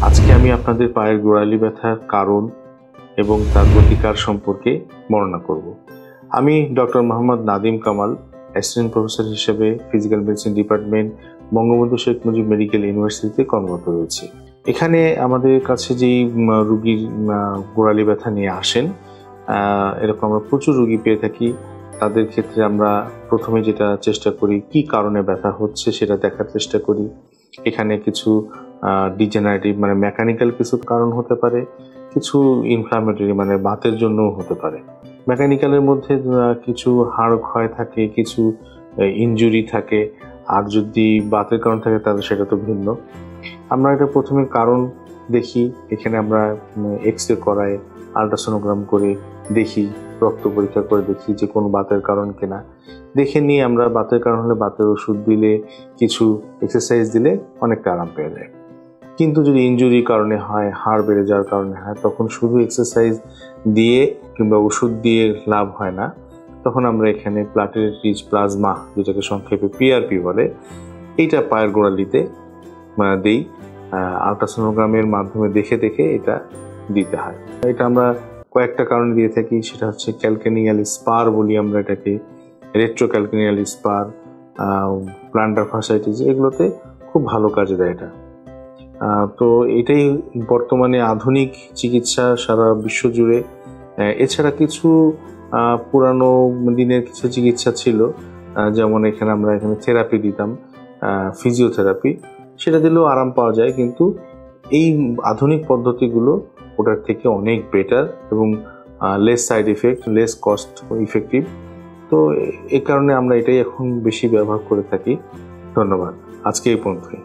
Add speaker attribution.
Speaker 1: আজকে আমি আপনাদের পায়ের গোড়ালি ব্যথার কারণ এবং তার প্রতিকার সম্পর্কে বর্ণনা করব। আমি doctor Mohammad Nadim Kamal, assistant professor হিসেবে physical medicine department, Bangabandhu Sheikh Mujib medical ইউনিভার্সিটিতে কর্মরত রয়েছি। এখানে আমাদের কাছে যেই রুগীর গোড়ালি ব্যথা নিয়ে আসেন, এরকম আমরা প্রচুর রুগী পেয়ে থাকি। তাদের ক্ষেত্রে আমরা প্রথমে যেটা চেষ্টা করি, কি কারণে ব্যথা হচ্ছে সেটা দেখার চেষ্টা করি। এখানে কিছু ডিজেনারেটিভ মানে মেকানিক্যাল কিছু কারণ হতে পারে, কিছু ইনফ্লামেটরি মানে বাতের জন্যও হতে পারে। মেকানিক্যালের মধ্যে কিছু হাড় ক্ষয় থাকে, কিছু ইনজুরি থাকে, আর যদি বাতের কারণ থাকে তাহলে সেটা তো ভিন্ন। আমরা এটা প্রথমে কারণ দেখি। এখানে আমরা এক্স-রে করাই, আল্ট্রাসোনোগ্রাম করে দেখি, রক্ত পরীক্ষা করে দেখি যে কোনো বাতের কারণ কিনা। দেখে নিয়ে আমরা বাতের কারণ হলে বাতের ওষুধ দিলে, কিছু এক্সারসাইজ দিলে অনেকটা আরাম পেয়ে যায়। কিন্তু যদি ইনজুরির কারণে হয়, হাড় বেড়ে যাওয়ার কারণে হয়, তখন শুধু এক্সারসাইজ দিয়ে কিংবা ওষুধ দিয়ে লাভ হয় না। তখন আমরা এখানে প্লাটেলেট রিচ প্লাজমা, যেটাকে সংক্ষেপে পিআরপি বলে, এইটা পায়ের গোড়ালিতে দিই। আল্ট্রাসোনোগ্রামের মাধ্যমে দেখে দেখে এটা দিতে হয়। এটা আমরা কয়েকটা কারণে দিয়ে থাকি। সেটা হচ্ছে ক্যালকেনিয়াল স্পার বলি আমরা এটাকে, রেট্রোক্যালকেনিয়াল স্পার, প্লান্টার ফাসাইটিস, এগুলোতে খুব ভালো কাজে দেয় এটা। তো এটাই বর্তমানে আধুনিক চিকিৎসা সারা বিশ্ব জুড়ে। এছাড়া কিছু পুরানো দিনের কিছু চিকিৎসা ছিল, যেমন এখানে থেরাপি দিতাম, ফিজিওথেরাপি, সেটা দিলেও আরাম পাওয়া যায়। কিন্তু এই আধুনিক পদ্ধতিগুলো ওটার থেকে অনেক বেটার এবং less side effect, less cost effective. তো এই কারণে আমরা এটাই এখন বেশি ব্যবহার করে থাকি। ধন্যবাদ। আজকে এই পর্যন্তই।